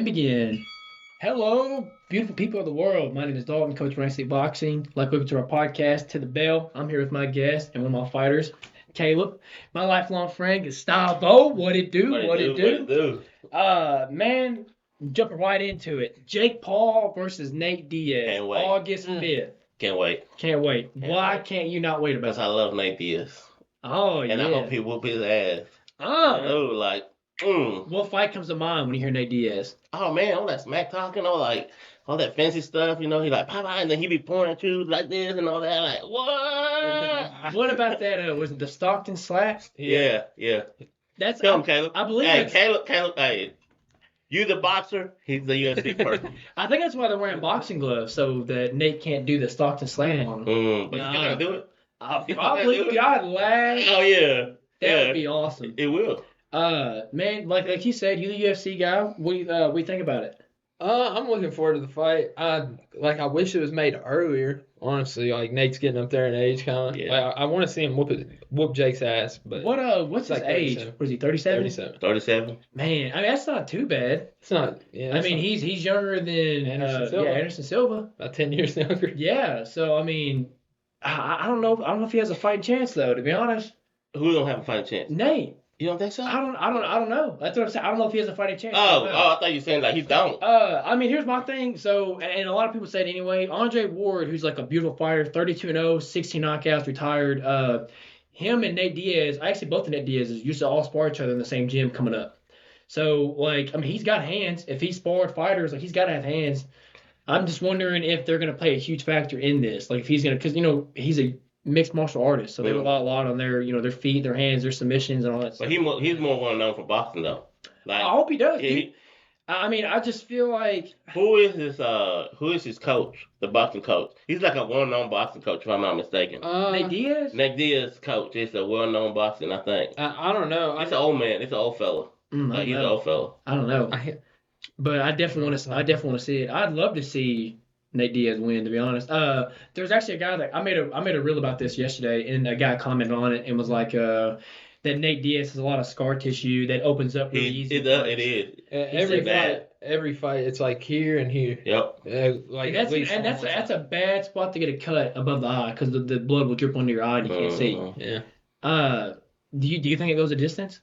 And begin. Hello, beautiful people of the world. My name is Dalton, Coach Rancy Boxing. Welcome to our podcast, To the Bell. I'm here with my guest and one of my fighters, Caleb. My lifelong friend, Gustavo. What it do? What it do? Man, jumping right into it. Jake Paul versus Nate Diaz. Can't wait. August 5th. Can't wait. Can't wait. Why can't you not wait about Because I love Nate Diaz. Oh, and yeah. I hope he whoop his ass. Oh. Oh, What fight comes to mind when you hear Nate Diaz? Oh, man, all that smack talking, all that fancy stuff, he like, pop, and then he be pointing at you like this and all that. Like, what? What about that? Was it the Stockton slap? Yeah. That's Come, Caleb. I believe Hey, that's, Caleb, hey. You the boxer, he's the UFC person. I think that's why they're wearing boxing gloves so that Nate can't do the Stockton slam on him. But you gotta do it. Probably God laugh. Oh, yeah. That would be awesome. It will. Man, like you said, you the UFC guy. What do you think about it? I'm looking forward to the fight. I wish it was made earlier. Honestly, like Nate's getting up there in age, kind of. Yeah. Like, I want to see him whoop Jake's ass. But What's his like age? 37. Was he 37? 37. 37. Man, I mean that's not too bad. It's not. Yeah. He's younger than Anderson Silva. Anderson Silva. About 10 years younger. Yeah, so I mean, I don't know. I don't know if he has a fighting chance though. To be honest, Who don't have a fighting chance? Nate. You don't think so? I don't know. That's what I'm saying. I don't know if he has a fighting chance. I thought you were saying like he don't. I mean, here's my thing. So, and a lot of people say it anyway. Andre Ward, who's like a beautiful fighter, 32-0, 16 knockouts, retired. Him and Nate Diaz, actually both of Nate Diaz's used to all spar each other in the same gym coming up. So, he's got hands. If he sparred fighters, he's got to have hands. I'm just wondering if they're going to play a huge factor in this. Like, if he's going to, because, he's a mixed martial artist, so they rely a lot on their, their feet, their hands, their submissions, and all that stuff. But he's more well known for boxing though. I hope he does. Yeah, I just feel like who is his coach? The boxing coach. He's like a well-known boxing coach, if I'm not mistaken. Nate Diaz. Nate Diaz coach is a well-known boxing, I think. I don't know. It's an old man. It's an old fella. He's an old fella. I don't know. But I definitely want to see it. I'd love to see Nate Diaz win, to be honest. There's actually a guy that I made a reel about this yesterday, and a guy commented on it and was like, that Nate Diaz has a lot of scar tissue that opens up really easy. It is. Every fight, it's like here and here. Yep. That's a bad spot to get a cut above the eye because the blood will drip onto your eye and you can't see. Yeah. Do you think it goes a distance,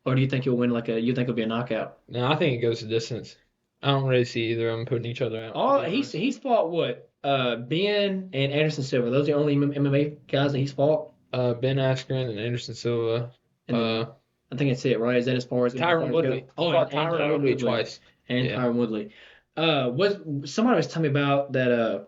or do you think he'll win you think it'll be a knockout? No, I think it goes the distance. I don't really see either of them putting each other out. He's fought what? Ben and Anderson Silva. Those are the only MMA guys that he's fought. Ben Askren and Anderson Silva. I think that's it, right? Is that as far as Tyron Woodley? Tyron Woodley twice. And Tyron Woodley. Somebody was telling me about that a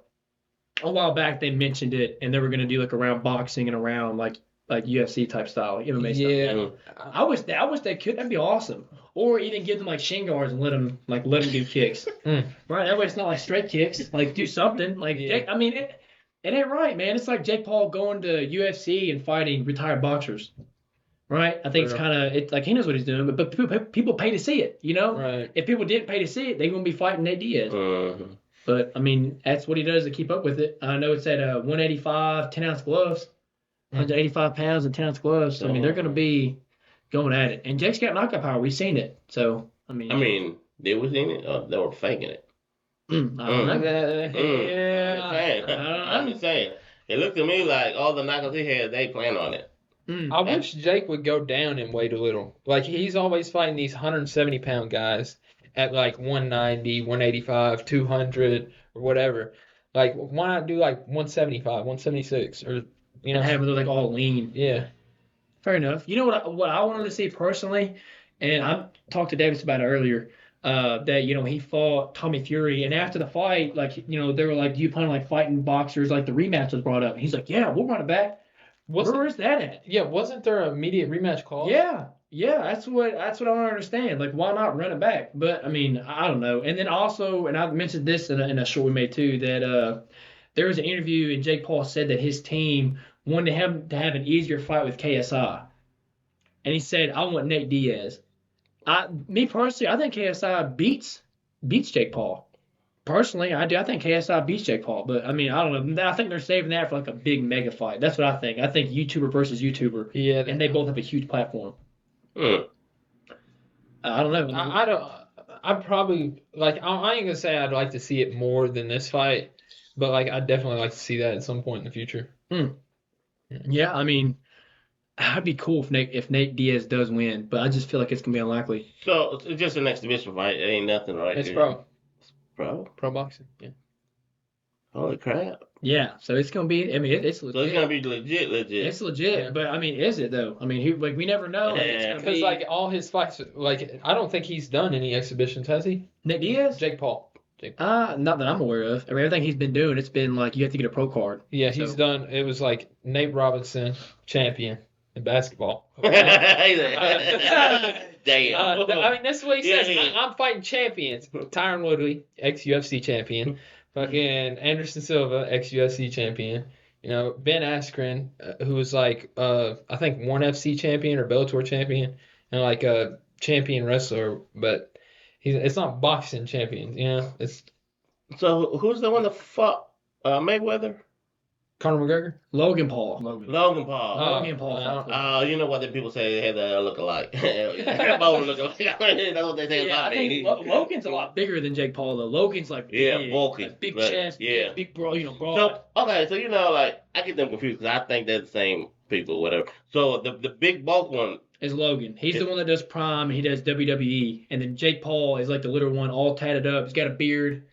while back. They mentioned it, and they were going to do like around boxing and around like UFC type style, like MMA stuff. Yeah. I wish they could. That'd be awesome. Or even give them like shin guards and let them do kicks. Right. That way it's not like straight kicks. Like do something. Like Jake, I mean it ain't right, man. It's like Jake Paul going to UFC and fighting retired boxers. Right. I think it's like he knows what he's doing, but people pay to see it. Right. If people didn't pay to see it, they wouldn't be fighting Nate Diaz. But I mean that's what he does to keep up with it. I know it's at 185 10-ounce gloves. 185 pounds and 10-ounce gloves. So, I mean, they're going to be going at it. And Jake's got knockout power. We've seen it. So, I mean, they were seeing it or they were faking it? I don't know. I'm just saying. It looked to me like all the knockouts he had, they plan on it. I wish Jake would go down in weight a little. Like, he's always fighting these 170-pound guys at, like, 190, 185, 200, or whatever. Like, why not do, like, 175, 176, or... have them like all lean. Yeah. Fair enough. You know what I wanted to see personally, and I talked to Davis about it earlier, that, he fought Tommy Fury, and after the fight, like, they were like, do you plan on like fighting boxers? Like the rematch was brought up. He's like, yeah, we'll run it back. Where is that at? Yeah, wasn't there an immediate rematch clause? Yeah, that's what I don't understand. Like, why not run it back? But, I mean, I don't know. And then also, and I mentioned this in a show we made too, that there was an interview and Jake Paul said that his team wanted him to have an easier fight with KSI. And he said, I want Nate Diaz. Me personally, I think KSI beats Jake Paul. Personally, I do. I think KSI beats Jake Paul. But, I mean, I don't know. I think they're saving that for like a big mega fight. That's what I think. I think YouTuber versus YouTuber. Yeah. And they both have a huge platform. I don't know. I'd probably like. I ain't gonna say I'd like to see it more than this fight, but like I'd definitely like to see that at some point in the future. Yeah, I mean, that'd be cool if Nate Diaz does win, but I just feel like it's gonna be unlikely. So it's just an exhibition fight. It ain't nothing right It's there. pro Bro, boxing. Yeah. holy crap. Yeah, so it's gonna be. I mean, it's legit. So it's gonna be legit. It's legit, Yeah. but I mean, is it though? I mean, we never know. Like, it's Yeah. gonna Because be like all his fights, like I don't think he's done any exhibitions, has he? Nate Diaz. Jake Paul. Not that I'm aware of. I mean, everything he's been doing, it's been like you have to get a pro card. Yeah, he's So- done. It was like Nate Robinson, champion in basketball. Damn. I mean, that's what he says. Yeah. I'm fighting champions. Tyron Woodley, ex UFC champion. Fucking Anderson Silva, ex UFC champion. You know, Ben Askren, who was like, I think one FC champion or Bellator champion, and like a champion wrestler, but it's not boxing champions. You know, it's So who's the one that fought Mayweather? Conor McGregor. Logan Paul. Logan Paul. Logan Paul. I don't- You know what the people say they had to look alike. Both look alike. That's what they say Yeah, I about think me. Logan's a lot bigger than Jake Paul though. Logan's like Yeah, big, bulky, like, big but, chest, yeah. big bro, broad. So okay, so you know, like I get them confused because I think they're the same people, whatever. So the big bulk one, is Logan. He's the one that does Prime and he does WWE, and then Jake Paul is like the little one, all tatted up. He's got a beard.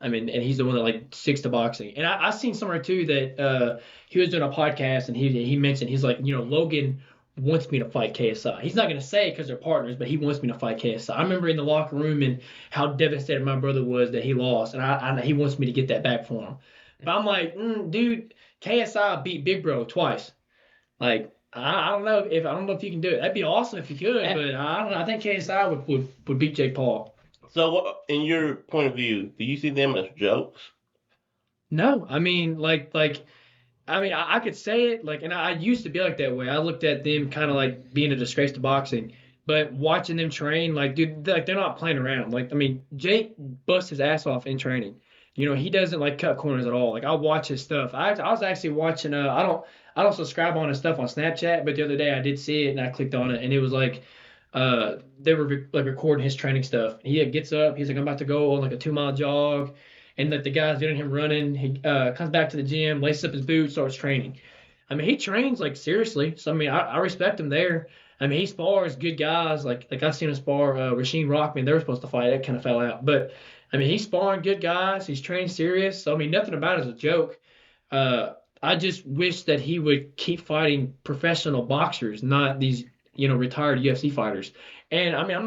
I mean, and he's the one that like sticks to boxing. And I seen somewhere too that he was doing a podcast and he mentioned he's like, you know, Logan wants me to fight KSI. He's not gonna say it because they're partners, but he wants me to fight KSI. I remember in the locker room and how devastated my brother was that he lost, and he wants me to get that back for him. But I'm like, dude, KSI beat Big Bro twice. Like I don't know if you can do it. That'd be awesome if you could, but I don't know. I think KSI would beat Jake Paul. so in your point of view, do you see them as jokes? No, I mean, I could say it, like, and I used to be like that way. I looked at them kind of like being a disgrace to boxing, but watching them train, like, dude, like they're not playing around. Like, I mean, Jake busts his ass off in training. You know, he doesn't like cut corners at all. Like, I watch his stuff. I was actually watching. I don't subscribe on his stuff on Snapchat, but the other day I did see it and I clicked on it and it was like, they were like recording his training stuff. He gets up, he's like, I'm about to go on like a 2-mile jog. And like the guy's doing him running, he comes back to the gym, laces up his boots, starts training. I mean, he trains like seriously. So I mean, I respect him there. I mean, he spars good guys. Like I seen him spar Rasheem Rockman. They were supposed to fight. That kind of fell out. But I mean, he's sparring good guys. He's training serious. So I mean, nothing about it is a joke. I just wish that he would keep fighting professional boxers, not these retired UFC fighters. And I mean, I'm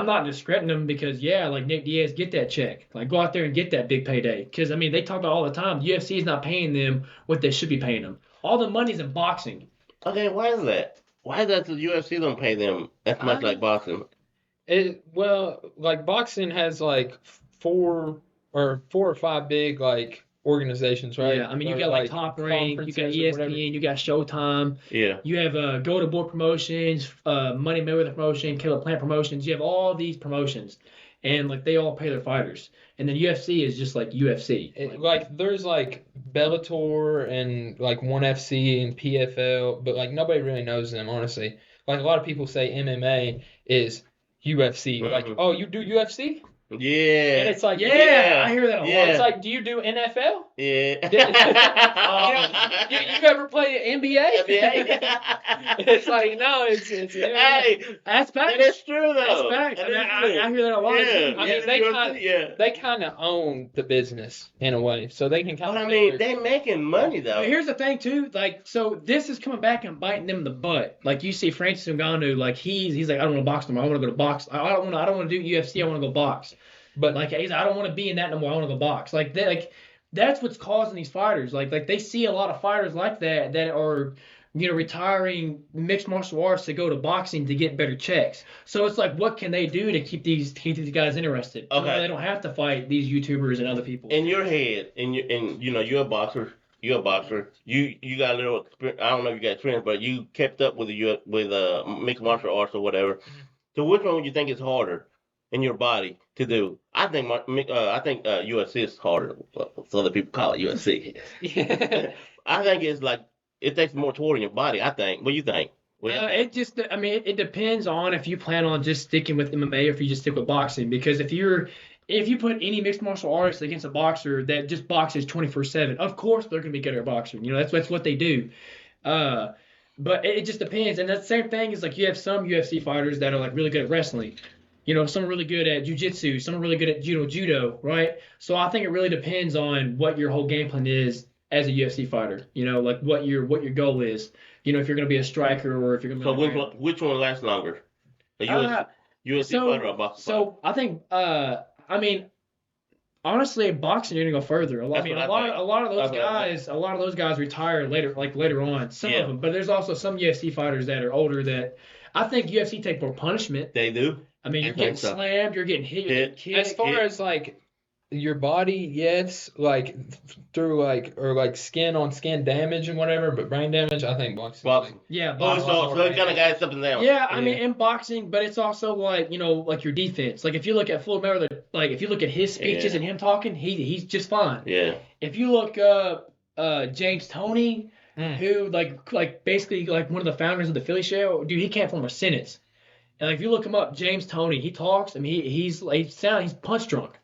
not discrediting them because, yeah, like Nick Diaz, get that check. Like, go out there and get that big payday. Because, I mean, they talk about all the time, the UFC is not paying them what they should be paying them. All the money's in boxing. Okay, why is that? Why is that the UFC don't pay them as much like boxing? Well, like boxing has like four or five big like organizations, right? Yeah, I mean, you Or, got like Top Rank, you got conferences or whatever. ESPN, you got Showtime, Yeah. you have Go to Board Promotions, Money Mayweather Promotion, Caleb Plant Promotions. You have all these promotions, and like they all pay their fighters. And then UFC is just like UFC. Like there's like Bellator and like ONE FC and PFL, but like nobody really knows them, honestly. Like a lot of people say MMA is UFC. Like, oh, you do UFC? Yeah. And it's like, Yeah, I hear that a lot. Yeah. It's like, do you do NFL? Yeah. You ever play NBA? It's like, no, it's Hey, That's facts. that is true though. That's facts. I, That mean, is true. I hear that a lot. Yeah. I mean, they kind of own the business in a way, so they can kind But of. I mean, they making money though. But here's the thing too, like, so this is coming back and biting them in the butt. Like you see Francis Ngannou, like he's like, I don't want to box no more. I want to go to box. I don't want to do UFC. I want to go box. But like he's like, I don't want to be in that no more. I want to go box. That's what's causing these fighters. Like they see a lot of fighters like that are retiring mixed martial arts to go to boxing to get better checks. So it's like, what can they do to keep these guys interested? Okay. They don't have to fight these YouTubers and other people. In your head, you're a boxer. You're a boxer. You got a little experience. I don't know if you got experience, but you kept up with mixed martial arts or whatever. So which one would you think is harder in your body to do? I think UFC is harder. Well, so other people call it UFC. Yeah. I think it's like it takes more toll in your body. I think. What do you think? It just, I mean, it depends on if you plan on just sticking with MMA or if you just stick with boxing. Because if you put any mixed martial artist against a boxer that just boxes 24/7, of course they're gonna be good at boxing. You know, that's what they do. Uh, but it just depends. And that same thing is like you have some UFC fighters that are like really good at wrestling. You know, some are really good at jujitsu, some are really good at judo, right? So I think it really depends on what your whole game plan is as a UFC fighter. You know, like what your goal is. You know, if you're going to be a striker or if you're going to So be which one lasts longer? A uh, UFC fighter or a boxing fighter? so I think I mean honestly boxing you're going to go further. I mean a lot of those guys retire later on. Some of them, but there's also some UFC fighters that are older that I think UFC take more punishment. They do. I mean, you're getting slammed, you're getting hit, you're getting kicked. As far as like your body, yes, like through like skin on skin damage and whatever, but brain damage, I think boxing. Yeah, boxing. So it kind of got something down. Yeah, I mean in boxing, but it's also like like your defense. Like if you look at Floyd Mayweather, like if you look at his speeches and him talking, he's just fine. Yeah. If you look up James Toney, who like basically like one of the founders of the Philly show, dude, he can't form a sentence. And like, if you look him up, James Toney, he talks. I mean, he's punch drunk.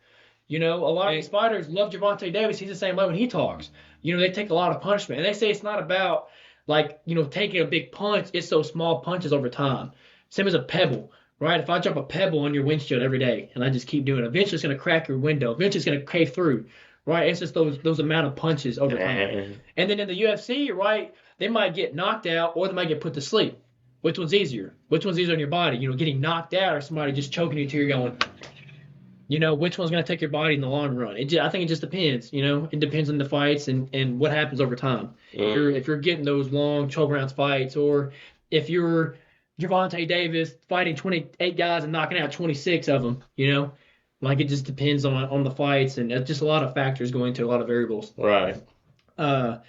You know, a lot of these fighters love Gervonta Davis. He's the same way when he talks. You know, they take a lot of punishment, and they say it's not about like taking a big punch. It's those small punches over time. Same as a pebble, right? If I drop a pebble on your windshield every day, and I just keep doing it, eventually it's gonna crack your window. Eventually it's gonna cave through, right? It's just those amount of punches over time. And then in the UFC, right, they might get knocked out or they might get put to sleep. Which one's easier? Which one's easier on your body? You know, getting knocked out or somebody just choking you till you're going. You know, which one's going to take your body in the long run? I think it just depends. You know, it depends on the fights and what happens over time. If you're getting those long 12 rounds fights, or if you're Gervonta Davis fighting 28 guys and knocking out 26 of them, you know, like it just depends on the fights, and just a lot of factors go into a lot of variables. Right. I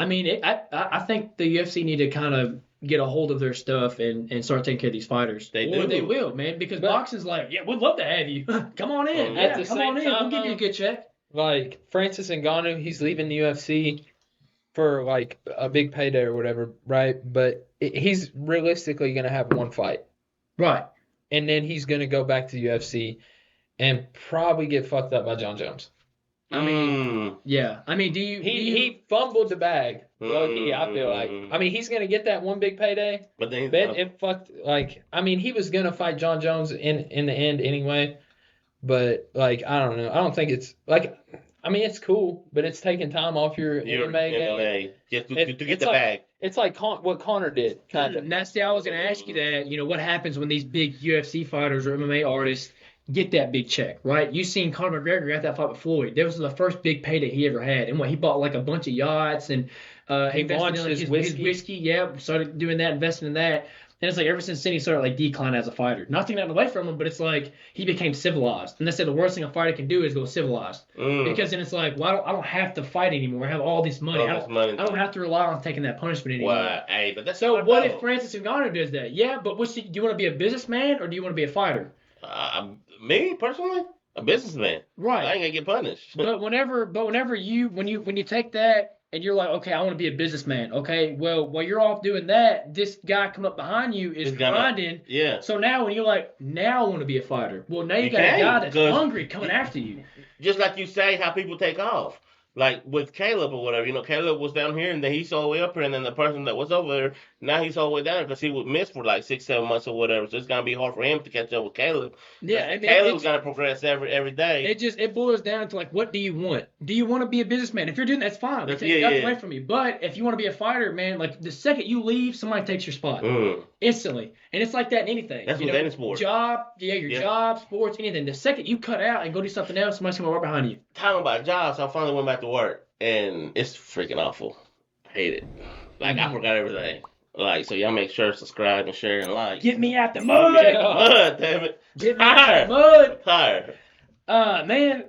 mean, I think the UFC need to kind of get a hold of their stuff and start taking care of these fighters. They will, man, because boxing's like, yeah, we'd love to have you. Come on in. At the same time, we'll give you a good check. Like Francis Ngannou, he's leaving the UFC for like a big payday or whatever, right? But he's realistically going to have one fight. Right. And then he's going to go back to the UFC and probably get fucked up by John Jones. I mean, yeah. I mean, he fumbled the bag. Low-key, I feel like. I mean, he's gonna get that one big payday. But then it fucked. Like, I mean, he was gonna fight John Jones in the end anyway. But like, I don't know. I don't think it's like. I mean, it's cool, but it's taking time off your MMA game. Just to get the bag. It's like what Conor did, kind of. And that's I was gonna ask you that. You know, what happens when these big UFC fighters or MMA artists get that big check, right? You seen Conor McGregor got that fight with Floyd. That was the first big payday he ever had. And he bought like a bunch of yachts and he launched his whiskey. Yeah, started doing that, investing in that. And it's like ever since then he started like decline as a fighter. Not taking that away from him, but it's like he became civilized. And they said the worst thing a fighter can do is go civilized. Because then it's like, well, I don't have to fight anymore. I have all this money. I don't have to rely on taking that punishment anymore. Well, hey, but that's so what if Francis Ngannou does that? Yeah, but do you want to be a businessman or do you want to be a fighter? Me personally, a businessman. Right. I ain't gonna get punished. But whenever you take that and you're like, okay, I want to be a businessman. Okay, well, while you're off doing that, this guy coming up behind you is grinding. Yeah. So now when you're like, now I want to be a fighter. Well, now you got a guy that's hungry coming after you. Just like you say, how people take off. Like with Caleb or whatever, Caleb was down here and then he's all the way up here, and then the person that was over there, now he's all the way down because he would miss for like 6-7 months or whatever. So it's gonna be hard for him to catch up with Caleb. Yeah, I mean, Caleb's gonna progress every day. It boils down to like, what do you want? Do you want to be a businessman? If you're doing that, that's fine. They take nothing away from you. But if you want to be a fighter, man, like the second you leave, somebody takes your spot instantly, and it's like that in anything. That's with any sport. Job, sports, anything. The second you cut out and go do something else, somebody's gonna walk behind you. Talking about jobs, I finally went back to work, and it's freaking awful. I hate it. Like I forgot everything. Like, so y'all make sure subscribe and share and like. Get me out the mud. Mud, damn it. Get me out the mud. Tired. Man.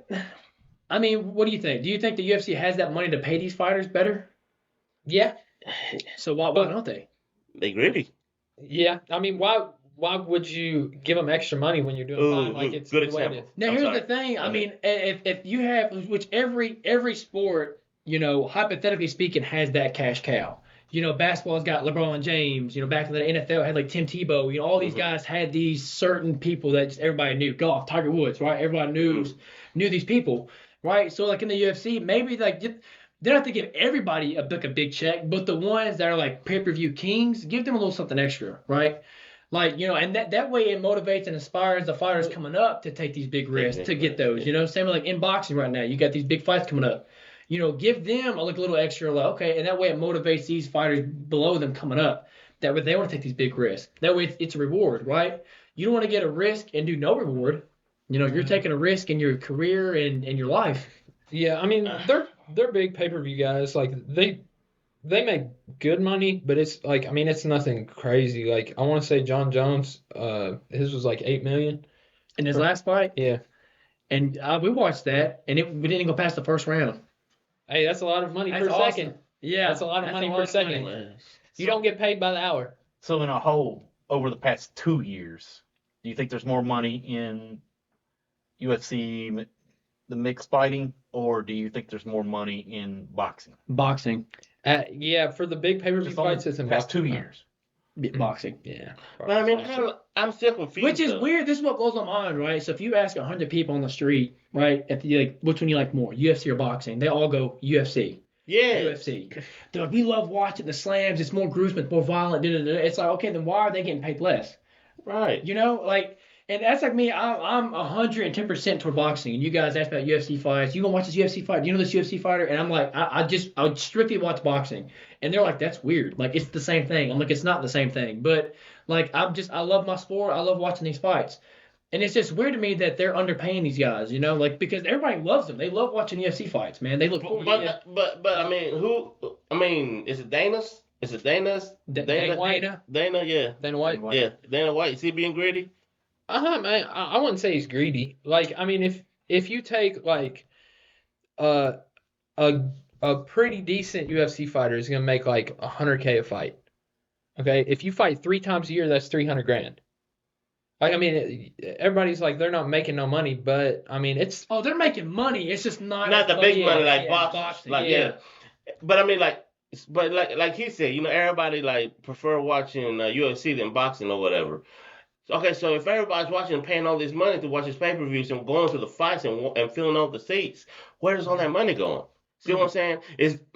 I mean, what do you think? Do you think the UFC has that money to pay these fighters better? Yeah. So why don't they? They greedy. Yeah. I mean, why would you give them extra money when you're doing fine? Like it's good the way example. it is. Now here's the thing. I mean, if you have, which every sport, hypothetically speaking, has that cash cow. basketball's got LeBron James. Back in the NFL had like Tim Tebow. All these guys had these certain people that just everybody knew. Golf, Tiger Woods, right? Everybody knew these people, right? So like in the UFC, maybe like they don't have to give everybody a big check, but the ones that are like pay-per-view kings, give them a little something extra, right? Like, and that way it motivates and inspires the fighters coming up to take these big risks to get those. Same like in boxing right now, you got these big fights coming up. Give them a little extra, like, okay, and that way it motivates these fighters below them coming up. That way they want to take these big risks. That way it's a reward, right? You don't want to get a risk and do no reward. You're taking a risk in your career and your life. Yeah, I mean, they're big pay-per-view guys. Like, they make good money, but it's like, I mean, it's nothing crazy. Like, I want to say John Jones, his was like $8 million in his last fight. Yeah, and we watched that, and we didn't go past the first round. Hey, that's a lot of money per awesome. second. Yeah, that's a lot of money per second. You don't get paid by the hour. So in a whole, over the past 2 years, do you think there's more money in UFC, the mixed fighting, or do you think there's more money in boxing? Boxing. Yeah, for the big pay-per-view fights, it's in past boxing. 2 years. Boxing. Yeah. But I mean, I'm still confused. Which is weird. This is what blows my mind, right? So if you ask 100 people on the street, right, which one you like more, UFC or boxing, they all go UFC. Yeah. UFC. They're like, we love watching the slams. It's more gruesome, it's more violent. It's like, okay, then why are they getting paid less? Right. And that's like me. I'm 110% toward boxing. And you guys asked about UFC fights. You gonna watch this UFC fight? Do you know this UFC fighter? And I'm like, I would strictly watch boxing. And they're like, that's weird. Like, it's the same thing. I'm like, it's not the same thing. But like, I love my sport. I love watching these fights. And it's just weird to me that they're underpaying these guys. Because everybody loves them. They love watching UFC fights, man. They look forward to it. But I mean, who? I mean, is it Dana's? Is it Dana's? Dana White. Dana, yeah. Dana White. Yeah, Dana White. Is he being greedy? Man, I wouldn't say he's greedy. Like, I mean, if you take like a pretty decent UFC fighter is gonna make like $100K a fight. Okay, if you fight 3 times a year, that's $300,000. Like, I mean, everybody's like they're not making no money, but I mean, it's they're making money. It's just not the big money like boxing. Like yeah. But I mean, like he said, everybody like prefer watching UFC than boxing or whatever. Okay, so if everybody's watching and paying all this money to watch his pay-per-views and going to the fights and filling out the seats, where's all that money going? See what I'm saying?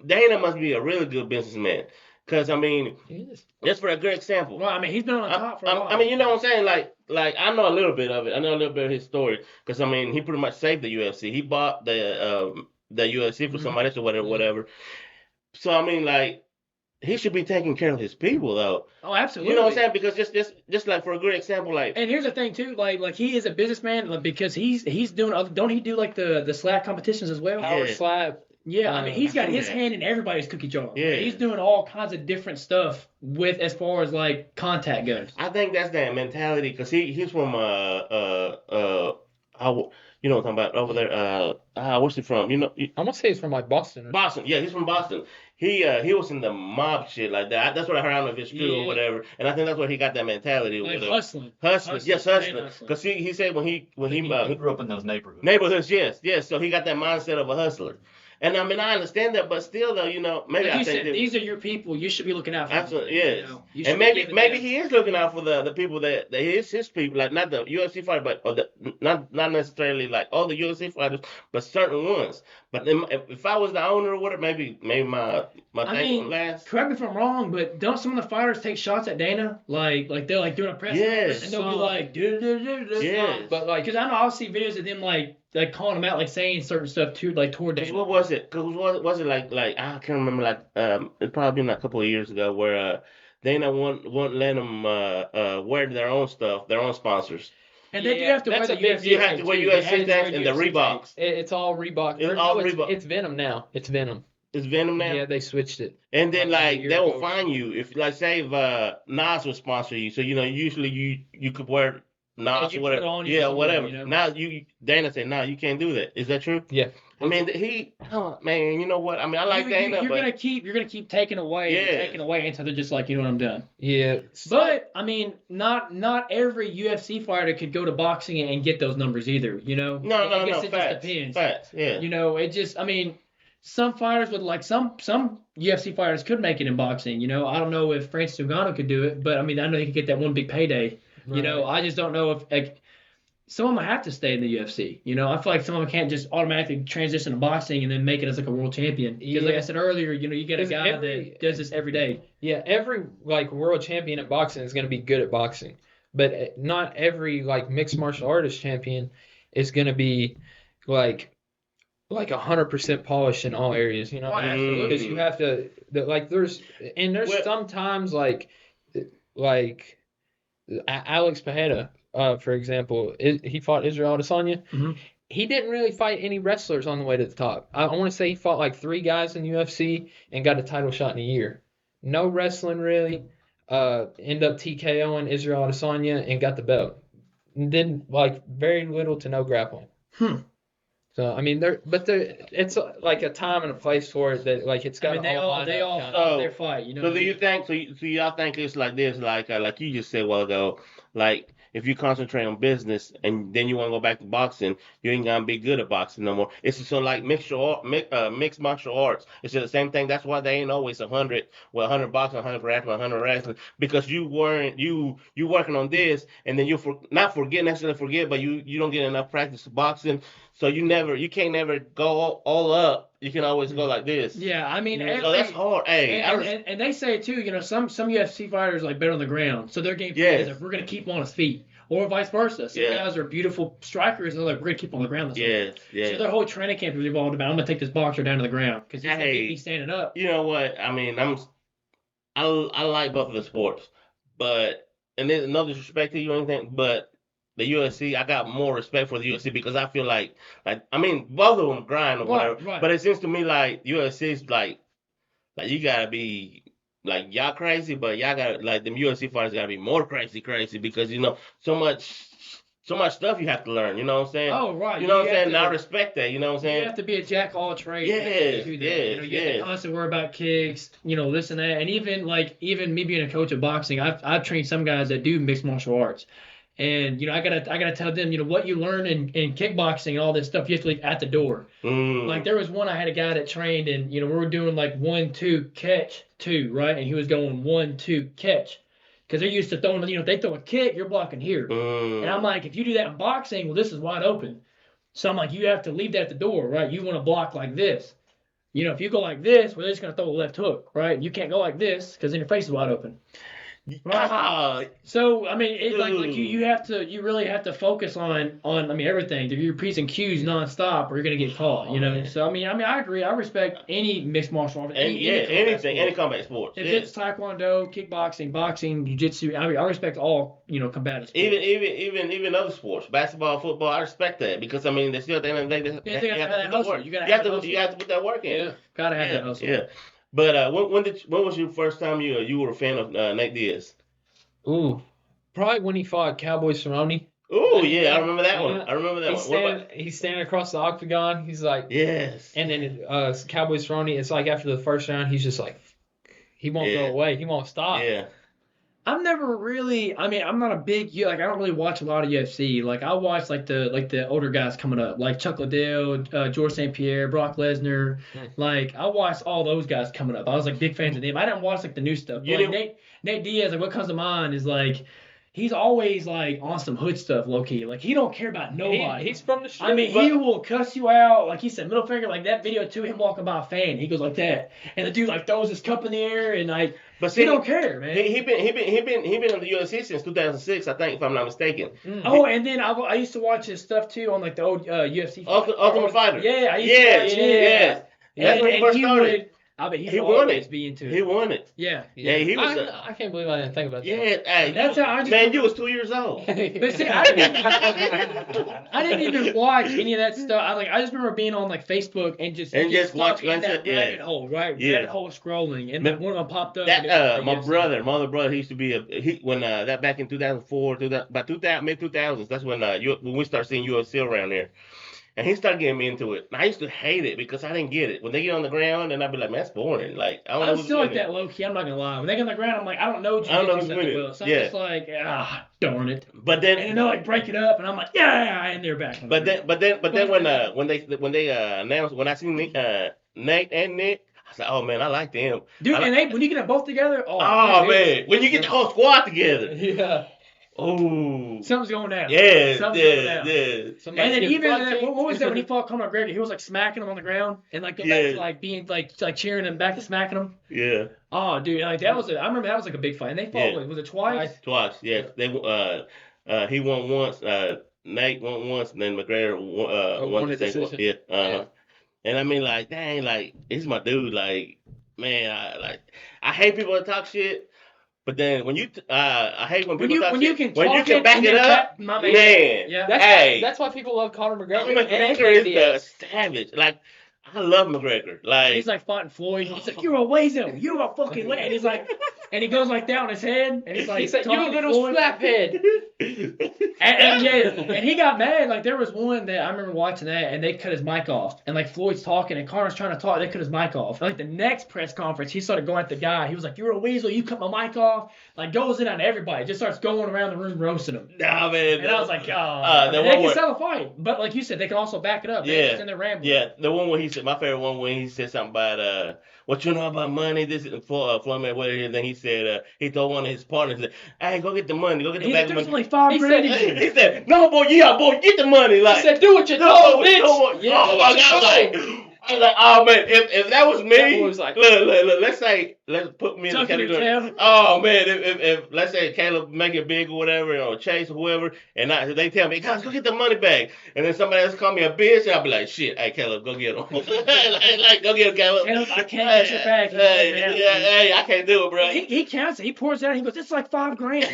Dana must be a really good businessman. Because, I mean, just for a good example. Well, I mean, he's been on the top for a while. I mean, you know what I'm saying? Like I know a little bit of it. I know a little bit of his story. Because, I mean, he pretty much saved the UFC. He bought the UFC for somebody else or whatever. So, I mean, like, he should be taking care of his people, though. Oh, absolutely. You know what I'm saying? Because just like for a good example, like. And here's the thing too, like he is a businessman because he's doing other. Don't he do like the slap competitions as well? Power slap. Yeah, I mean he's got his hand in everybody's cookie jar. Yeah, he's doing all kinds of different stuff with as far as like contact goes. I think that's that mentality because he's from you know what I'm talking about over there. Where's he from? I'm gonna say he's from like Boston. Boston, yeah, he's from Boston. He was in the mob shit like that. That's what I heard. I don't know if it's true or whatever. And I think that's where he got that mentality. Like hustling. Yes, hustling. Because he said when he grew up in those neighborhoods. Neighborhoods, yes. So he got that mindset of a hustler. And I mean, I understand that, but still, though, maybe like I think these are your people. You should be looking out for. Absolutely, yes. And maybe he is looking out for the people that is his people, like not the UFC fighter, but not necessarily like all the UFC fighters, but certain ones. But if I was the owner or whatever, maybe my thing would last. Correct me if I'm wrong, but don't some of the fighters take shots at Dana? Like they're like doing a press conference and they'll be like, yes. But like, because I know I'll see videos of them like calling him out, like saying certain stuff too, like toward Dana. What was it? Cause was it like I can't remember, like it probably been like a couple of years ago where Dana won't let them wear their own stuff, their own sponsors. And they do have to wear the UFC. You have to wear UFC tags and the Reeboks. It's all Reebok. Reebok. It's Venom now. It's Venom. It's Venom now? Yeah, they switched it. And then like they will fine you if, like, say if Nas would sponsor you. So usually you could wear Nas or whatever. Yeah, whatever. Now Dana said, no, you can't do that. Is that true? Yeah. I mean, man, you know what? I mean, I like Dana, you're gonna keep taking away, until they're just like, I'm done. Yeah. But I mean, not every UFC fighter could go to boxing and get those numbers either. No. It just depends. Facts. Yeah. It just, I mean, some fighters would like some UFC fighters could make it in boxing. You know, I don't know if Francis Ngannou could do it, but I mean, I know he could get that one big payday. You know, I just don't know if like some of them have to stay in the UFC. You know, I feel like some of them can't just automatically transition to boxing and then make it as like a world champion. Because like I said earlier, you know, you get a guy that does this every day. Yeah, every like world champion at boxing is going to be good at boxing, but not every like mixed martial artist champion is going to be like 100% polished in all areas. You know, because you have to like there's sometimes like Alex Pereira, for example, he fought Israel Adesanya. Mm-hmm. He didn't really fight any wrestlers on the way to the top. I want to say he fought like 3 guys in the UFC and got a title shot in a year. No wrestling really. End up TKOing Israel Adesanya and got the belt. And then like very little to no grappling. So I mean, it's like a time and a place for it that like it's got. I mean, they all fought their fight. You know. So do you think? So y'all think it's like this? Like you just said a while ago. Like if you concentrate on business and then you want to go back to boxing, you ain't gonna be good at boxing no more. It's so like mixed martial arts. It's the same thing. That's why they ain't always 100 boxing, 100 grappling, 100 wrestling, because you working on this and then you not necessarily forget, but you don't get enough practice boxing. So you can't never go all up. You can always go like this. Yeah, I mean, so that's hard. Hey, and they say too, you know, some UFC fighters like better on the ground, so their game plan is like, we're gonna keep on his feet, or vice versa. Some guys are beautiful strikers, and they're like, we're gonna keep on the ground. Yeah. So their whole training camp is evolved about, I'm gonna take this boxer down to the ground because he's standing up. You know what? I mean, I like both of the sports, but and there's no disrespect to you or anything, but the UFC, I got more respect for the UFC because I feel like I mean, both of them grind or whatever. Right. But it seems to me like UFC is like you gotta be like y'all crazy, but y'all gotta like them UFC fighters gotta be more crazy because you know so much stuff you have to learn. You know what I'm saying? Oh right. You know what I'm saying? And I respect that. You know what I'm saying? You have to be a jack of all trades. You have to constantly worry about kicks. You know, this and that, and even me being a coach of boxing, I've trained some guys that do mixed martial arts. And, you know, I gotta tell them, you know, what you learn in kickboxing and all this stuff, you have to leave at the door. Like, there was one, I had a guy that trained, and, you know, we were doing, like, 1-2, catch, 2, right? And he was going 1-2, catch. Because they're used to throwing, you know, if they throw a kick, you're blocking here. And I'm like, if you do that in boxing, well, this is wide open. So I'm like, you have to leave that at the door, right? You want to block like this. You know, if you go like this, well, they're just going to throw a left hook, right? You can't go like this because then your face is wide open. Right. So I mean, it's like you really have to focus on I mean everything. You're P's and Q's nonstop, or you're gonna get caught. You know. So I mean I agree. I respect any mixed martial art, any combat sports. If it's taekwondo, kickboxing, boxing, jiu-jitsu, I respect all combative sports. Even other sports, basketball, football. I respect that because I mean, they still at the end of the day, you have to put that work. You have to put that work in. Yeah, gotta have that hustle. Yeah. But when was your first time you were a fan of Nate Diaz? Ooh, probably when he fought Cowboy Cerrone. Oh yeah, I remember that one. He's standing across the octagon. He's like, yes. And then Cowboy Cerrone, it's like after the first round, he's just like, he won't go away. He won't stop. Yeah. I've never really. I mean, I'm not a big I don't really watch a lot of UFC. Like I watch like the older guys coming up, like Chuck Liddell, George St. Pierre, Brock Lesnar. Like I watched all those guys coming up. I was like big fans of them. I didn't watch like the new stuff. But, like, Nate Diaz, like what comes to mind is like he's always like on some hood stuff, low key. Like he don't care about nobody. He's from the street. I mean, he will cuss you out. Like he said, middle finger. Like that video too, him walking by a fan, he goes like that, and the dude like throws his cup in the air and like. But see, he don't care, man. He been in the UFC since 2006, I think, if I'm not mistaken. Oh, and then I used to watch his stuff too on like the old UFC. Ultimate Fighter. Yeah, I used to. Yes. That's when he first started. I bet he won it. Be into it. He won it. Yeah. He was. I can't believe I didn't think about that. Yeah, hey, that's how I just. Man, you was 2 years old. But see, I didn't even watch any of that stuff. I just remember being on like Facebook and just watching that rabbit hole, right? Yeah. Rabbit hole scrolling, and then one of them popped up. My other brother, he used to be when that back in 2004, mid 2000s. That's when we started seeing UFC around there. And he started getting me into it. And I used to hate it because I didn't get it. When they get on the ground, and I'd be like, man, that's boring. Like, I don't know. I'm still like that low key. I'm not gonna lie. When they get on the ground, I'm like, I don't know. I don't know who's winning. So I'm just like, darn it. But then, and they'll like break it up, and I'm like, yeah, and they're back. But then when they announced, when I seen Nate and Nick. I said, oh man, I like them. Dude, I like, and when you get them both together, oh man, when you get the whole squad together. Yeah. Oh. something's going down. Yeah, Something's going yeah, down. yeah. Somebody And then get even lucky. what was that when he fought Conor McGregor? He was like smacking him on the ground and like go back Yeah. to like being like cheering him back to smacking him. Yeah. Oh, dude, like I remember that was like a big fight. And they fought Yeah. was it twice? Twice, yes. They he won once. Nate won once, and then McGregor won won the a second one. decision. Yeah. Yeah. And I mean, like, dang, like, he's my dude. Like, man, I hate people that talk shit, but then when you, I hate when people talk when you shit. can When you talk can it back and it then up, my man. Yeah. That's why people love Conor McGregor. McGregor is the savage. Like, I love McGregor. Like, He's like fighting Floyd. He's like, you're a Wazo. You're a fucking and he's like, and he goes like that on his head, and he's like, He said, "You talking to little Floyd. slaphead." And yeah, and he got mad. Like there was one that I remember watching that, and they cut his mic off. And like Floyd's talking, and Connor's trying to talk. They cut his mic off. And, like the next press conference, he started going at the guy. He was like, "You're a weasel. You cut my mic off." Like goes in on everybody. Just starts going around the room roasting him. Nah, man. And I was like, oh, the they one can where- sell a fight, but like you said, they can also back it up. They're Yeah. just in there rambling. Yeah, the one where he said, my favorite one when he said something about what you know about money. This is Floyd Mayweather. And then he said he told one of his partners, "Hey, go get the money. Go get the He's bag like, of there's money." only 5 He grand. said- He said, "No, boy, yeah, boy, get the money." Like, He said, "Do what you're no, told, bitch." no, Yeah, oh my God, I was like, oh man, if that was That me, boy was like- look, let's put me in the Tucking your category. tail. Oh man, if let's say Caleb make it big or whatever, or Chase or whoever, and they tell me, guys, go get the money back, and then somebody else call me a bitch, and I'll be like, shit, hey Caleb, go get him, like, go get him, Caleb. Caleb, I can't get your back. Hey, I can't do it, bro. He counts it. He pours it out. He goes, it's like 5 grand.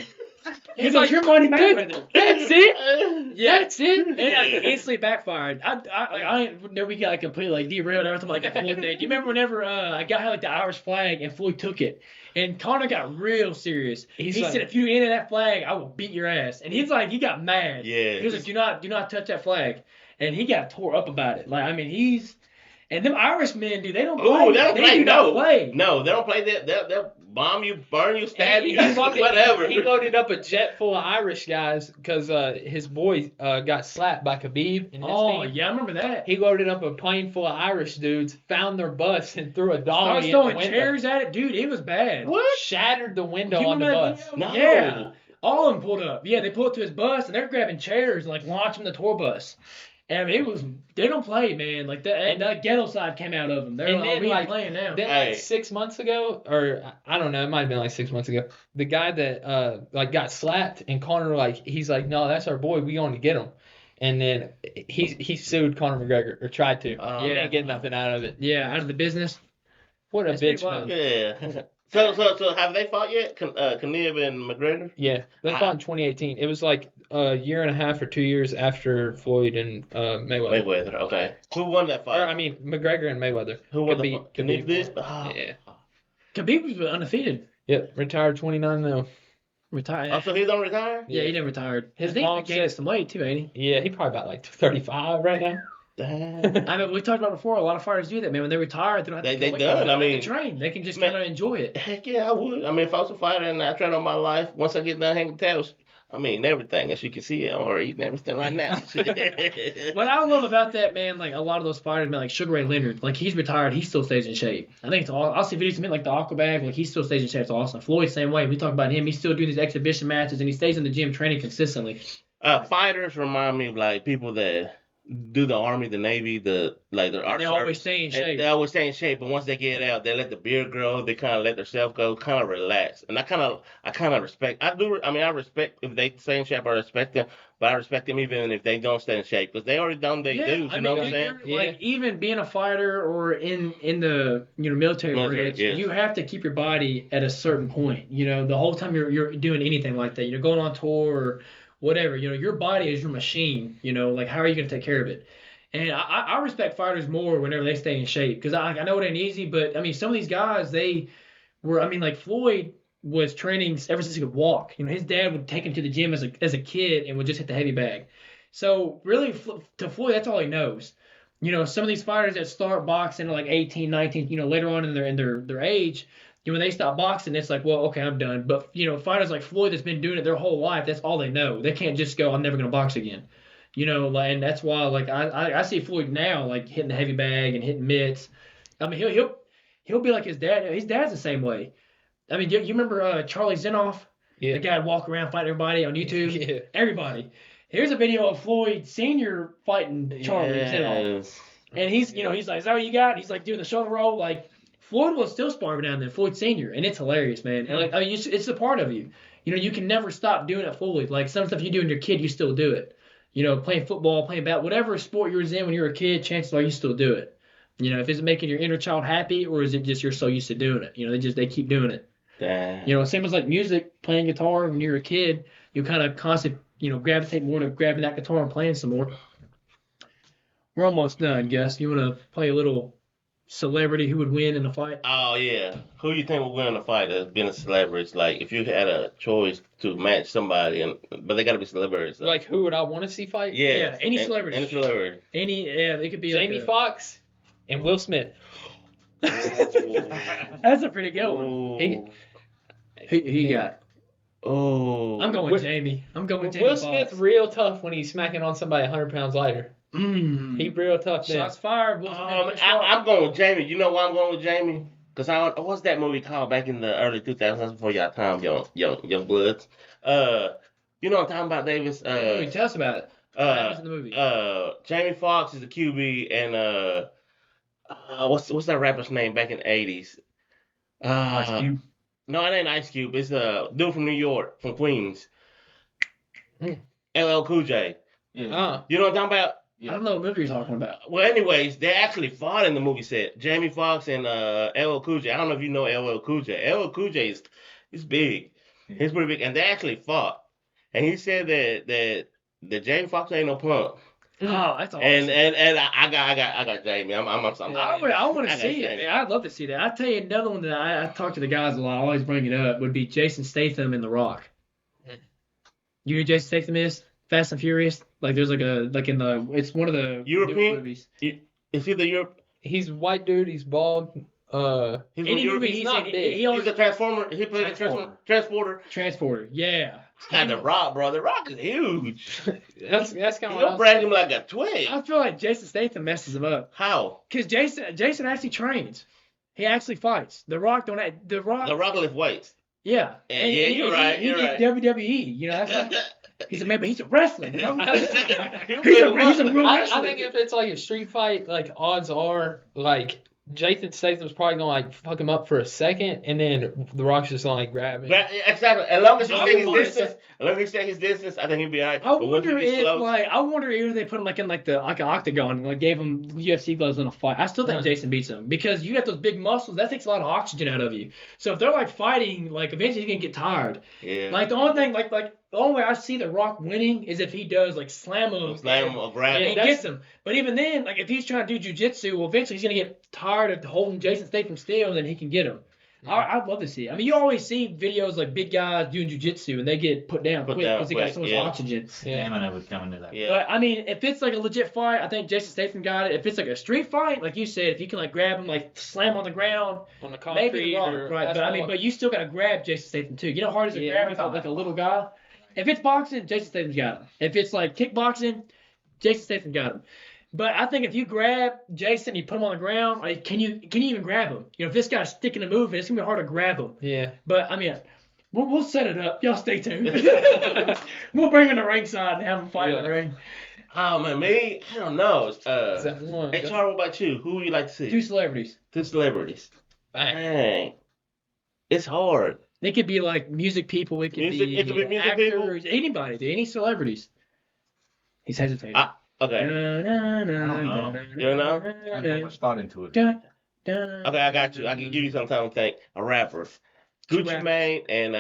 He He's goes, like, your money back "Good- right there. That's it. Yeah. That's it. And it instantly backfired. I know we got like completely like derailed everything like that Floyd thing. Do you remember whenever a guy had like the Irish flag and Floyd took it, and Conor got real serious. He's He like- said, "If you enter that flag, I will beat your ass." And he's like, he got mad. Yeah. He was like, "Do not touch that flag," and he got tore up about it. Like I mean, and them Irish men, dude, they don't play. Oh, they don't play. do not play. No, they don't play that. They'll bomb you, burn you, stab you, He whatever. He loaded up a jet full of Irish guys because his boy got slapped by Khabib. And his Oh team. yeah, I remember that. He loaded up a plane full of Irish dudes, found their bus, and threw a Started dolly in the throwing window. chairs at it, dude. It was bad. What? Shattered the window You on the remember bus. that? No. Yeah. All of them pulled up. Yeah, they pulled up to his bus and they're grabbing chairs and like launching the tour bus. And I mean, they don't play, man. Like that ghetto side came out of them. They're And like, then, we ain't like, playing now. Then Hey. like 6 months ago, or I don't know, it might have been like 6 months ago. The guy that like got slapped and Conor he's like, no, that's our boy. We going to get him. And then he sued Conor McGregor or tried to. Oh. He didn't get nothing out of it. Yeah, out of the business. What a That's pretty bitch wild. move. Yeah. So have they fought yet? Khabib and McGregor? Yeah, they fought in 2018. It was like a year and a half or 2 years after Floyd and Mayweather. Mayweather. Okay. Who won that fight? Or I mean McGregor and Mayweather. Who won the Khabib- fight? Khabib Khabib. did? Oh. Yeah. Khabib was undefeated. Yep. Retired 29-0. Retired. Oh, so he don't retire? Yeah, he never retired. His I think mom he gained said- some weight too, ain't he? Yeah, he probably about like 35 right now. Damn. I mean, we talked about before. A lot of fighters do that, man. When they retire, they don't have to They kill weight. done. They don't I have to mean, train. They can just man- kind of enjoy it. Heck yeah, I would. I mean, if I was a fighter and I tried on my life, once I get done hanging tails, I mean, everything, as you can see, I'm already eating everything right now. What I love about that, man, like a lot of those fighters, man, like Sugar Ray Leonard, like he's retired, he still stays in shape. I think it's all. I'll see videos of him like the Aquabag, like he still stays in shape. It's awesome. Floyd, same way. We talk about him. He's still doing these exhibition matches and he stays in the gym training consistently. Fighters remind me of like people that do the Army, the Navy, the art They service. always stay in shape. They always stay in shape, but once they get out, they let the beard grow. They kind of let themselves go, kind of relax. And I kind of respect. I do. I mean, I respect if they stay in shape. I respect them, but I respect them even if they don't stay in shape because they already done their dues. You know what I'm saying? Like even being a fighter or in the military bridge, yes. you have to keep your body at a certain point. You know, the whole time you're doing anything like that, you're going on tour or whatever. You know, your body is your machine. You know, like how are you going to take care of it? And I respect fighters more whenever they stay in shape because I know it ain't easy, but I mean some of these guys like Floyd was training ever since he could walk. You know, his dad would take him to the gym as a kid and would just hit the heavy bag. So really to Floyd, that's all he knows. You know, some of these fighters that start boxing at like 18, 19, you know, later on in their age, you know, when they stop boxing, it's like, well, okay, I'm done. But you know, fighters like Floyd that's been doing it their whole life, that's all they know. They can't just go, I'm never gonna box again. You know, and that's why, like, I see Floyd now, like, hitting the heavy bag and hitting mitts. I mean, he'll be like his dad. His dad's the same way. I mean, you remember Charlie Zinoff? Yeah. The guy would walk around fighting everybody on YouTube. Yeah. Everybody. Here's a video of Floyd Senior fighting Charlie Zinoff, and he's like, "Is that what you got?" He's like doing the shoulder roll. Like Floyd will still spar every now and then. Floyd Senior, and it's hilarious, man. And like, I mean, it's a part of you. You can never stop doing it fully. Like some stuff you do when you're a kid, you still do it. Playing football, playing bat, whatever sport you was in when you were a kid, chances are you still do it. If it's making your inner child happy, or is it just you're so used to doing it? They keep doing it. Damn. Same as like music, playing guitar when you're a kid, you kind of constantly, gravitate more to grabbing that guitar and playing some more. We're almost done, Gus. You want to play a little celebrity who would win in a fight? Oh yeah. Who you think would win in a fight as being a celebrity? It's like if you had a choice to match somebody, but they gotta be celebrities. Like who would I want to see fight? Yeah. Any celebrity. Any celebrity. It could be Jamie like Foxx and Will Smith. That's a pretty good one. Who you got? Oh. I'm going Jamie. I'm going Jamie Will Foxx. Smith's real tough when he's smacking on somebody 100 pounds lighter. He real tough then. Shots fired. Will Smith. I'm going with Jamie. You know why I'm going with Jamie? Because what's that movie called back in the early 2000s before y'all time, young bloods? You know what I'm talking about, Davis? Tell us about it. What happens in the movie? Jamie Foxx is the QB, and what's that rapper's name back in the 80s? Ice Cube. No, it ain't Ice Cube. It's a dude from New York, from Queens. LL Cool J. Yeah. You know what I'm talking about? I don't know what movie you're talking about. Well, anyways, they actually fought in the movie set. Jamie Foxx and LL Cool J. I don't know if you know LL Cool J. LL Cool J is big. He's pretty big, and they actually fought. And he said that Jamie Foxx ain't no punk. Oh, that's awesome. And I got Jamie. I want to see it. I'd love to see that. I'll tell you another one that I talk to the guys a lot. I always bring it up. Would be Jason Statham in The Rock. You know who Jason Statham is? Fast and Furious. Like there's it's one of the European movies. Is he the Europe? He's a white dude. He's bald. He's Any movie he's not big. He's a transformer. He plays a transporter. Transporter. Yeah. And The Rock, bro. The Rock is huge. That's kind of what He'll brag him like a twig. I feel like Jason Statham messes him up. How? Because Jason actually trains. He actually fights. The Rock don't. The Rock lift weights. Yeah. Yeah, you're right. He did WWE. That's like, he's a man, but he's a wrestler. He's a real I wrestler. think if it's like a street fight, like odds are like Jason Statham's probably gonna like fuck him up for a second, and then The Rock's just gonna like grab him. Exactly. As long as he stay his distance, I think he'll be alright. I wonder if they put him in an octagon and like gave him UFC gloves in a fight. I still think Jason beats him because you got those big muscles. That takes a lot of oxygen out of you. So if they're like fighting, like eventually he's gonna get tired. Yeah. Like the only thing, the only way I see The Rock winning is if he does like slam him or grab him. and gets him. But even then, like if he's trying to do jujitsu, well, eventually he's gonna get tired of holding Jason Statham still, and then he can get him. I'd love to see it. I mean, you always see videos like big guys doing jujitsu and they get put down quick because they got so much oxygen. Stamina would come into that. Yeah. But I mean, if it's like a legit fight, I think Jason Statham got it. If it's like a street fight, like you said, if you can like grab him, like slam on the ground, On the concrete, maybe The Rock, right? But you still gotta grab Jason Statham too. You know how hard it is to grab him like a little guy. If it's boxing, Jason Statham's got him. If it's like kickboxing, Jason Statham got him. But I think if you grab Jason, you put him on the ground, like, can you even grab him? If this guy's sticking and moving, it's gonna be hard to grab him. Yeah. But I mean, we'll set it up. Y'all stay tuned. We'll bring him to ringside and have him fight in the ring. Oh man, me, I don't know. Is that one? Hey, Charles, what about you? Who would you like to see? Two celebrities. Two celebrities. Dang. It's hard. They could be like music people. It could be music actors. People? Anybody. Any celebrities. He's hesitating. Okay. I don't know. You don't know? I put much thought into it. Okay, I got you. I can give you some time to think. A rapper. Gucci Mane and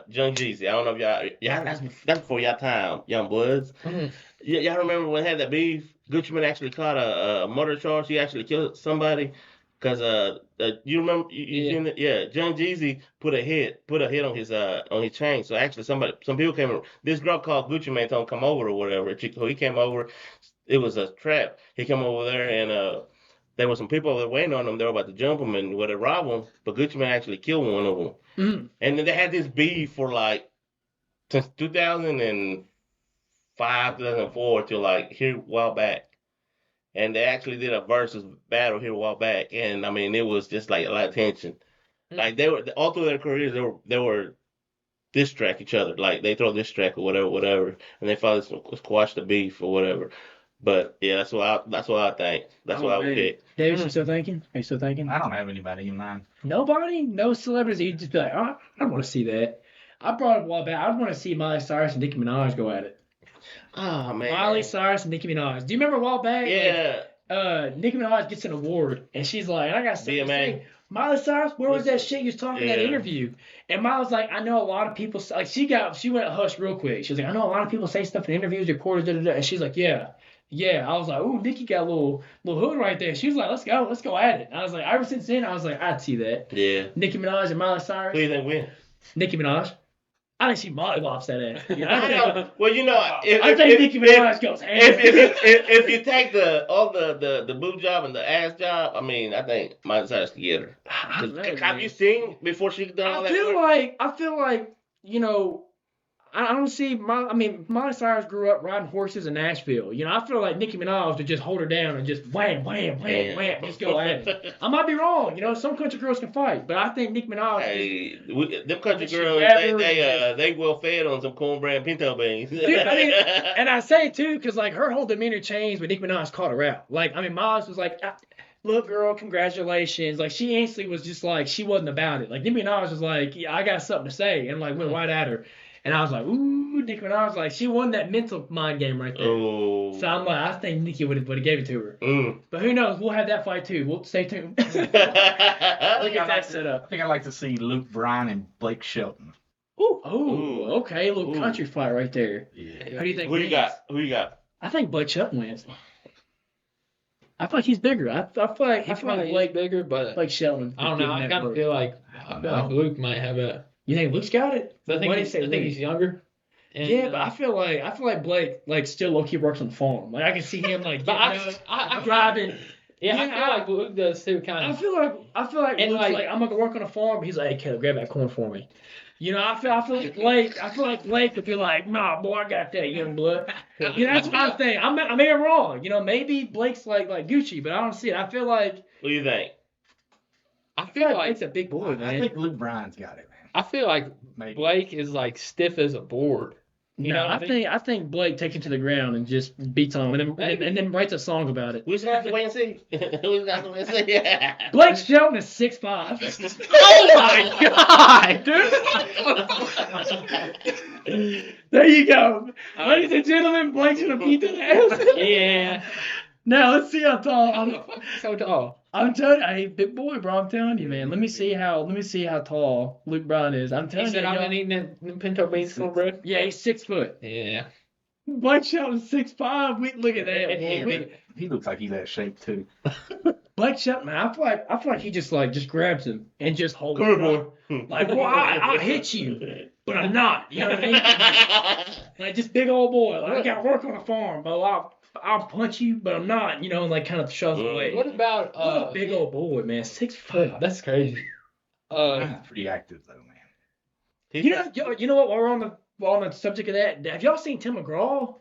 Young Jeezy. I don't know if y'all that's before y'all time, young bloods. Mm-hmm. Y'all remember when they had that beef? Gucci Mane actually caught a murder charge. He actually killed somebody. Cause you remember Young Jeezy put a hit on his chain. So actually some people came over. This girl called Gucci Mane told him come over or whatever. So he came over. It was a trap. He came over there and there were some people that were waiting on him. They were about to jump him and rob him. But Gucci Mane actually killed one of them. Mm-hmm. And then they had this beef for like since 2005, 2004 till like here a while back. and they actually did a versus battle here a while back, and I mean it was just like a lot of tension. Like they were all through their careers, they were diss track each other. Like they throw diss track or whatever, and they finally squash the beef or whatever. But yeah, that's what I think. That's what I would pick. David, you still thinking? Are you still thinking? I don't have anybody in mind. Nobody? No celebrities? You'd just be like, oh, I don't want to see that. I brought it up a while back. I want to see Miley Cyrus and Nicki Minaj go at it. Oh man. Miley Cyrus and Nicki Minaj. Do you remember a while back? Yeah. Nicki Minaj gets an award, and she's like, I got something to BMA. say. Miley Cyrus, where was that shit you was talking in that Yeah. interview? And Miley's like, I know a lot of people, like, she went hush real quick. She was like, I know a lot of people say stuff in interviews, recorders, and she's like, yeah. I was like, ooh, Nicki got a little hood right there. She was like, let's go at it. And I was like, ever since then, I was like, I'd see that. Yeah. Nicki Minaj and Miley Who Cyrus. do you think win? Nicki Minaj. I think she mollywops that ass. You know, I know. Well, you know, I think Nicki Minaj goes ham. if you take all the boob job and the ass job, I mean, I think Miley Cyrus can get her. I don't know, Have man. you seen before she done all I that? feel like, you know, I don't see Miley Cyrus grew up riding horses in Nashville. You know, I feel like Nicki Minaj would just hold her down and just wham, wham, wham, wham, just go at it. I might be wrong. You know, some country girls can fight, but I think Nicki Minaj. Hey, them country She girls, never- they well fed on some cornbread and pinto beans. Dude, I mean, and I say it too, because like her whole demeanor changed when Nicki Minaj caught her out. Like, I mean, Miles was like, look, girl, congratulations. Like, she instantly was just like, she wasn't about it. Like, Nicki Minaj was like, yeah, I got something to say, and like went right at her. And I was like, ooh, Nicki Minaj, like, she won that mental mind game right there. Oh. So I'm like, I think Nicki would have gave it to her. Mm. But who knows? We'll have that fight too. We'll stay tuned. Look at that set I up. think I'd like to see Luke Bryan and Blake Shelton. Ooh, Ooh. okay, a little Ooh. country fight right there. Yeah. Who do you think Who you wins? got? Who you got? I think Blake Shelton wins. I feel like he's bigger. I feel like Blake Blake bigger, but Shelton. I don't know. I kind of feel like Luke might have a. You think Luke's got it? I think, Why do you he's, say I think Luke? he's younger. And, Yeah, but I feel like Blake like still low key works on the farm. Like I can see him like But getting I up, driving. Yeah, Yeah, I feel like Luke does too, kind I of. feel like And, Luke's like- like I'm gonna work on a farm. He's like, hey Caleb, grab that corn for me. You know, I feel like Blake would be like, nah, boy, I got that young blood. You know, that's my thing. I may be wrong. You know, maybe Blake's like Gucci, but I don't see it. I feel like Who you think? I feel like Blake's a big boy, I man. think Luke Bryan's got it, man. I feel like Maybe. Blake is like stiff as a board. You No, know what I think Blake takes it to the ground and just beats on him and then writes a song about it. We just have to wait and see. We just have to wait and see. Blake Shelton is 6'5". Oh my god, dude! There you go. Ladies and gentlemen, Blake's gonna beat the ass. Yeah. Now let's see how tall. So tall. I'm telling you, hey, big boy, bro. I'm telling you, man. Let me see how tall Luke Bryan is. I'm He telling said you. I've y'all- been eating them pinto beans for bro. Yeah, he's 6 foot. Yeah. Blake Shelton's 6'5". Look at that. Yeah. He looks like he's that shape too. Blake Shelton, man. I feel like he just grabs him and just holds Come him. here, boy. Like, well, I'll hit you, but I'm not. You know what I mean? Like just big old boy. Like I got work on a farm, but I'll punch you, but I'm not. You know, and like kind of shoves away. What about What a big old boy, man. 6'5". That's crazy. Bryan's pretty active though, man. You know what? While on the subject of that, have y'all seen Tim McGraw?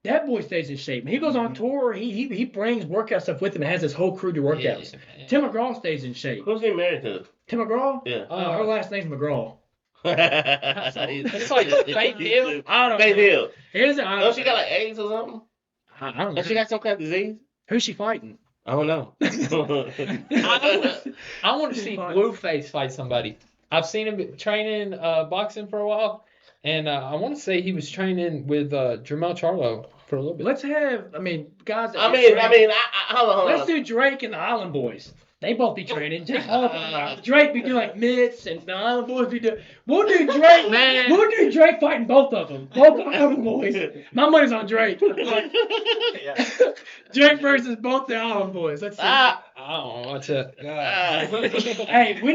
That boy stays in shape. When he goes on tour, he brings workout stuff with him and has his whole crew do workouts. Yeah. Tim McGraw stays in shape. Who's he married to? Tim McGraw? Yeah. Her last name's McGraw. It's like Faith Hill. I don't Faith know. Hill. Here's the Oh, she got like AIDS or something? I don't know. Has she got some kind of disease? Who's she fighting? I don't know. I want to see Blueface fight somebody. I've seen him training boxing for a while, and I want to say he was training with Jermell Charlo for a little bit. Let's have, guys. I hold on. Let's do Drake and the Island Boys. They both be training. Just Drake be doing like mitts, and the Island Boys be doing. We'll do Drake, Man. We'll do Drake fighting both of them. Both the Island Boys. My money's on Drake. Drake versus both the Island Boys. Let's see. I don't know what's it. Hey, we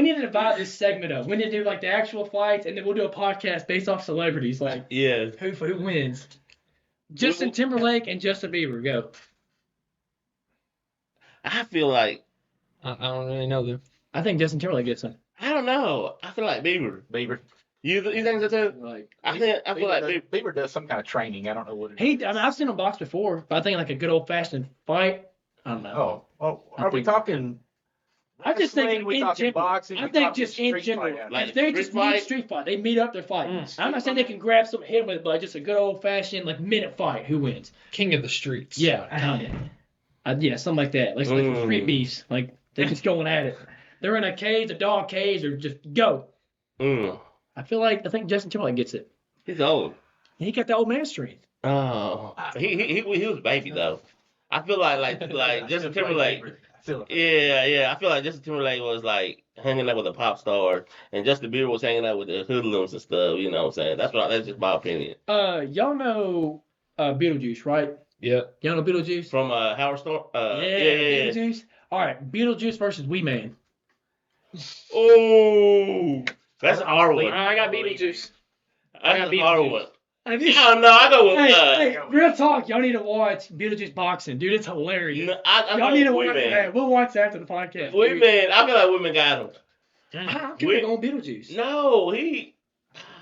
need to divide this segment up. We need to do like the actual fights, and then we'll do a podcast based off celebrities, like Yeah. who wins. Justin Timberlake and Justin Bieber. Go. I feel like, I don't really know them. I think Justin Timberlake gets one. I don't know. I feel like Bieber. Beaver. You think so too? Like I feel like Beaver does some kind of training. I don't know what it he, is. I mean, I've seen him box before, but I think like a good old fashioned fight. I don't know. Are we talking? I just think wrestling? We in talking general, boxing? I We think talking just in street general, fight? Like if they street just fight? meet street fight, they meet up, they're fighting. I'm not saying they can grab some hit with it, but just a good old fashioned like minute fight. Who wins? King of the streets. Yeah, kind of. Yeah, something like that. Like street beefs. Like they're just going at it. They're in a cage, a dog cage, or just go. I think Justin Timberlake gets it. He's old. He got the old man strength. Oh, he was baby though. I feel like Justin Timberlake. Yeah. I feel like Justin Timberlake was like hanging out with a pop star, and Justin Bieber was hanging out with the hoodlums and stuff. You know what I'm saying? That's just my opinion. Y'all know Beetlejuice, right? Yeah. Y'all know Beetlejuice? From Howard Stern. Yeah. Beetlejuice. All right, Beetlejuice versus Wee Man. Oh, that's a hard one. I got Beetlejuice. That's a hard one. Have you? Oh no, I go with. Hey, real talk. Y'all need to watch Beetlejuice boxing, dude. It's hilarious. No, I Y'all need to go watch with Wee Man. that. We'll watch that after the podcast. Wee Man, I feel like Women got him. How can we go on Beetlejuice? No, I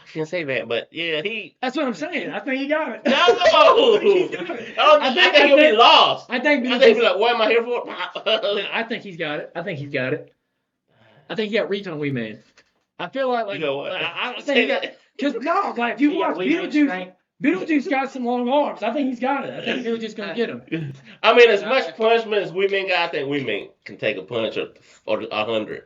shouldn't say that, but yeah, he. That's what I'm saying. I think he got it. No, I think he'll be lost. I think I think he'll be like, what am I here for? I think he's got it. I think he got reach on Wee Man. I feel like You know what? I think he got. Because no, like if you watch Beetlejuice got some long arms. I think he's got it. I think Beetlejuice gonna get him. I mean, as much punishment as Wee Man got, I think Wee Man can take a punch or 100.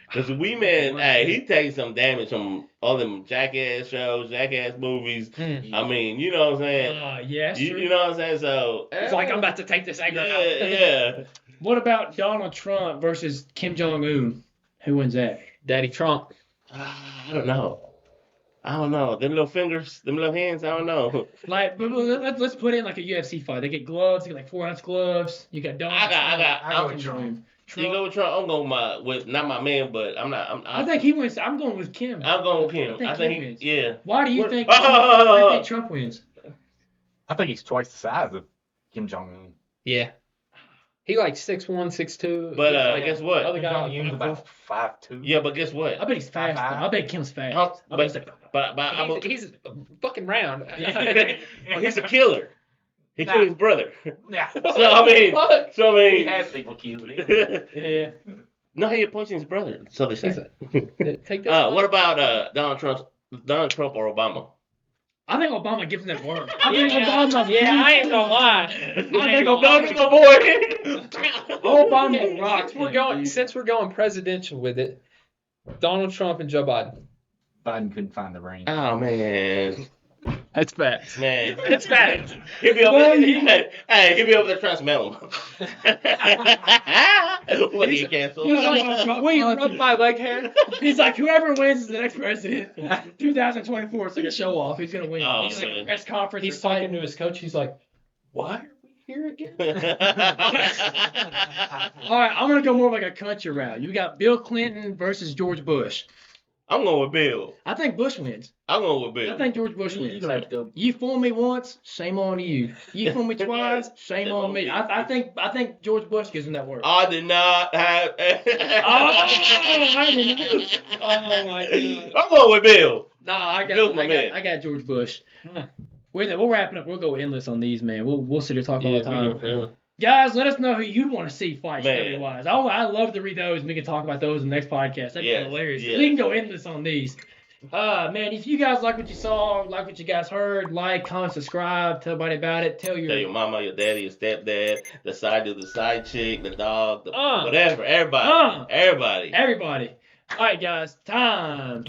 Because Wee Man, hey, he takes some damage from all them Jackass shows, Jackass movies. I mean, you know what I'm saying? Yes. You know what I'm saying? So It's like I'm about to take this anger out. Yeah. What about Donald Trump versus Kim Jong Un? Who wins that? Daddy Trump. I don't know. Them little fingers, them little hands, I don't know. Like, but let's put in like a UFC fight. They get gloves. You get like 4-ounce gloves. You got Donald I'm Kim Jong Un. You go with Trump. I'm going with not my man, but I think he wins. I'm going with Kim. I'm going with him. I think he wins. Yeah. Why do you think? Why do you think Trump wins? I think he's twice the size of Kim Jong Un. Yeah. He like 6'1", 6'2". But like guess what? Other Kim guy Jong Un's about 5'2". Yeah, but guess what? I bet he's fast. I bet Kim's fast. But he's fucking round. he's a killer. He killed his brother. Yeah. So I mean, he has people killed. Yeah. No, he punching his brother. So they say. Take that. What about Donald Trump or Obama? I think Obama gives him that work. I think Obama. Yeah, I ain't gonna lie. I think Obama rocks. Since we're going presidential with it, Donald Trump and Joe Biden. Biden couldn't find the ring. Oh man. That's facts. Man, It's facts. He'll be over there. Hey, he'll be over there trying to smell him. What do you cancel? Will you rub my leg hair? He's like, whoever wins is the next president. 2024, it's like a show off. He's gonna win. Oh, he's like man. a press conference. He's talking to his coach. He's like, "Why are we here again?" All right, I'm gonna go more like a country route. You got Bill Clinton versus George Bush. I'm going with Bill. I think Bush wins. I'm going with Bill. I think George Bush wins. You're gonna have to go. You fool me once, shame on you. You fool me twice, shame on me. I think George Bush gives him that work. I did not have. I didn't. Oh my God. I'm going with Bill. No, Bill's my man. I got George Bush. We'll wrap it up. We'll go endless on these, man. We'll sit here talk all the time. Guys, let us know who you want to see fight story wise. I love to read those, and we can talk about those in the next podcast. That'd be hilarious. Yeah. We can go endless on these. Man, if you guys like what you saw, like what you guys heard, like, comment, subscribe, tell everybody about it. Tell your mama, your daddy, your stepdad, the side chick, the dog, whatever, everybody. Everybody. All right, guys, time.